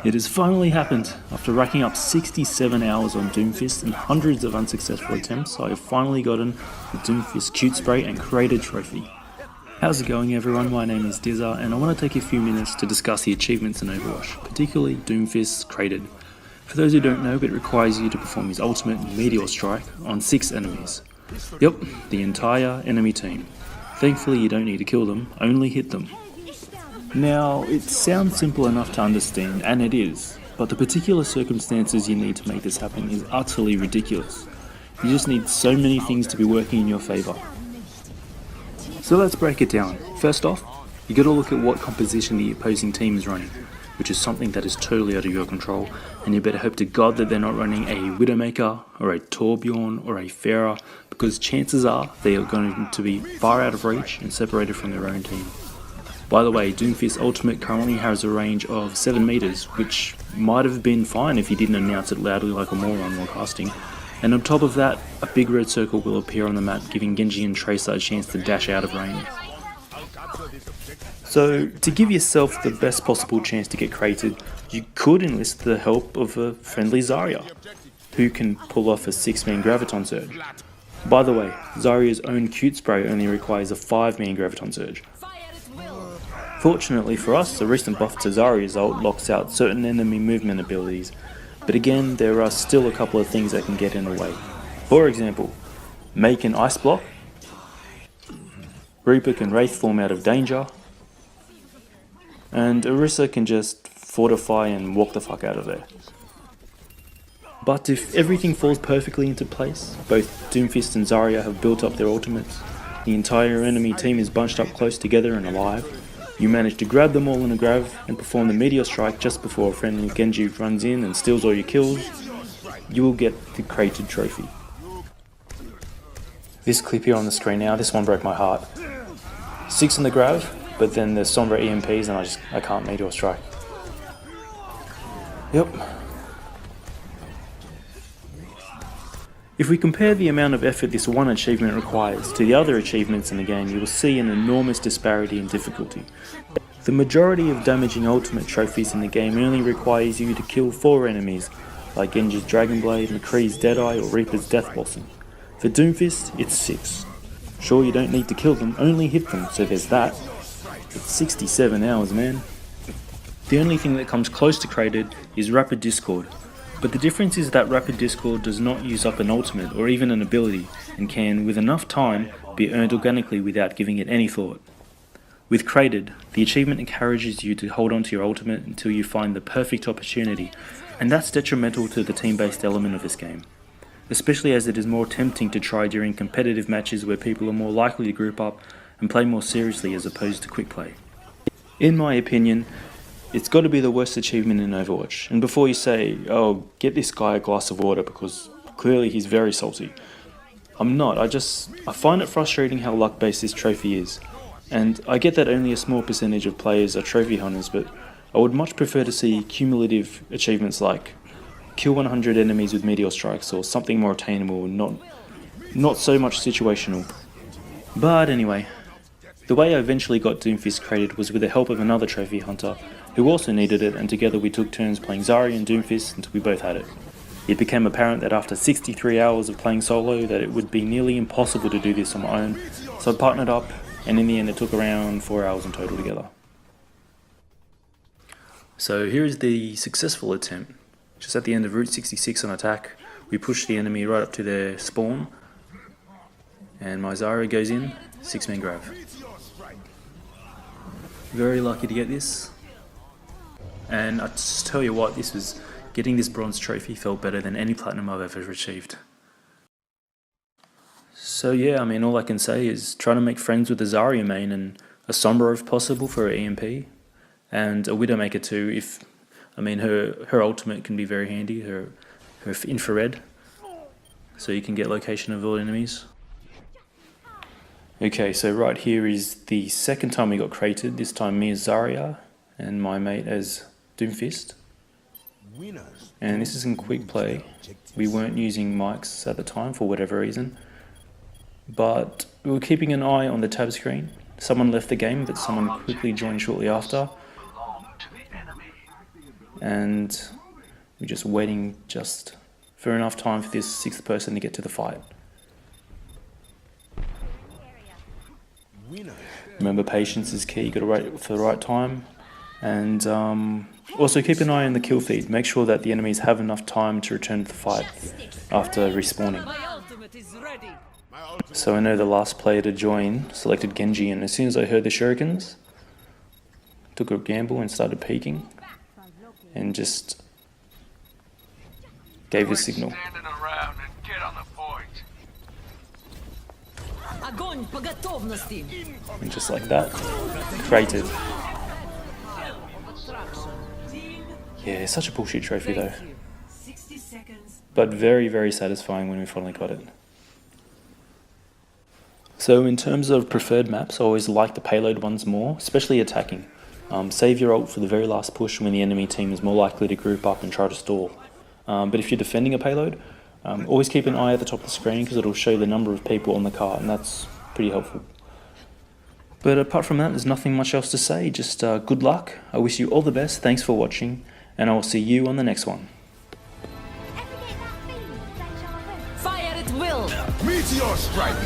It has finally happened. After racking up 67 hours on Doomfist and hundreds of unsuccessful attempts, I have finally gotten the Doomfist Cute Spray and Crated trophy. How's it going, everyone? My name is Dizza, and I want to take a few minutes to discuss the achievements in Overwatch, particularly Doomfist's Crated. For those who don't know, it requires you to perform his ultimate Meteor Strike on 6 enemies. Yep, the entire enemy team. Thankfully you don't need to kill them, only hit them. Now, it sounds simple enough to understand, and it is, but the particular circumstances you need to make this happen is utterly ridiculous. You just need so many things to be working in your favour. So let's break it down. First off, you gotta look at what composition the opposing team is running, which is something that is totally out of your control, and you better hope to God that they're not running a Widowmaker, or a Torbjorn, or a Pharah, because chances are they are going to be far out of reach and separated from their own team. By the way, Doomfist's ultimate currently has a range of 7 meters, which might have been fine if he didn't announce it loudly like a moron while casting. And on top of that, a big red circle will appear on the map, giving Genji and Tracer a chance to dash out of range. So, to give yourself the best possible chance to get created, you could enlist the help of a friendly Zarya, who can pull off a 6-man Graviton Surge. By the way, Zarya's own Cute Spray only requires a 5-man Graviton Surge. Fortunately for us, the recent buff to Zarya's ult locks out certain enemy movement abilities, but again, there are still a couple of things that can get in the way. For example, Mei can Ice Block, Reaper can Wraith form out of danger, and Orisa can just fortify and walk the fuck out of there. But if everything falls perfectly into place, both Doomfist and Zarya have built up their ultimates, the entire enemy team is bunched up close together and alive, you manage to grab them all in a grav and perform the Meteor Strike just before a friendly Genji runs in and steals all your kills, you will get the Crated trophy. This clip here on the screen now, this one broke my heart. 6 in the grav, but then there's Sombra EMPs and I can't Meteor Strike. Yep. If we compare the amount of effort this one achievement requires to the other achievements in the game, you will see an enormous disparity in difficulty. The majority of damaging ultimate trophies in the game only requires you to kill 4 enemies, like Genji's Dragonblade, McCree's Deadeye, or Reaper's Death Blossom. For Doomfist, it's 6. Sure, you don't need to kill them, only hit them, so there's that. It's 67 hours, man. The only thing that comes close to Crated is Rapid Discord. But the difference is that Rapid Discord does not use up an ultimate or even an ability, and can, with enough time, be earned organically without giving it any thought. With Crated, the achievement encourages you to hold on to your ultimate until you find the perfect opportunity, and that's detrimental to the team-based element of this game, especially as it is more tempting to try during competitive matches where people are more likely to group up and play more seriously as opposed to quick play. In my opinion, it's got to be the worst achievement in Overwatch, and before you say, oh, get this guy a glass of water because clearly he's very salty, I'm not. I find it frustrating how luck-based this trophy is, and I get that only a small percentage of players are trophy hunters, but I would much prefer to see cumulative achievements like kill 100 enemies with Meteor Strikes or something more attainable, not so much situational. But anyway, the way I eventually got Doomfist Crated was with the help of another trophy hunter who also needed it, and together we took turns playing Zarya and Doomfist until we both had it. It became apparent that after 63 hours of playing solo that it would be nearly impossible to do this on my own, so I partnered up, and in the end it took around 4 hours in total together. So here is the successful attempt. Just at the end of Route 66 on attack, we push the enemy right up to their spawn, and my Zarya goes in, 6-man grav. Very lucky to get this. And I just tell you what, getting this bronze trophy felt better than any platinum I've ever achieved. So yeah, I mean, all I can say is try to make friends with the Zarya main and a Sombra if possible for her EMP, and a Widowmaker too. Her ultimate can be very handy, her infrared, so you can get location of all enemies. Okay, so right here is the second time we got Crated, this time me as Zarya and my mate as Doomfist. And this is in quick play. We weren't using mics at the time for whatever reason, but we were keeping an eye on the tab screen. Someone left the game, but someone quickly joined shortly after. and we're just waiting just for enough time for this 6th person to get to the fight. Remember, patience is key. You got to wait for the right time, and also keep an eye on the kill feed. Make sure that the enemies have enough time to return to the fight after respawning. So I know the last player to join selected Genji, and as soon as I heard the shurikens, took a gamble and started peeking, and just gave the signal. And just like that, created. Yeah, such a bullshit trophy though. But very, very satisfying when we finally got it. So in terms of preferred maps, I always like the payload ones more, especially attacking. Save your ult for the very last push when the enemy team is more likely to group up and try to stall. But if you're defending a payload, always keep an eye at the top of the screen because it'll show the number of people on the cart, and that's pretty helpful. But apart from that, there's nothing much else to say, just good luck. I wish you all the best, thanks for watching, and I will see you on the next one. Fire at will! Meteor strike!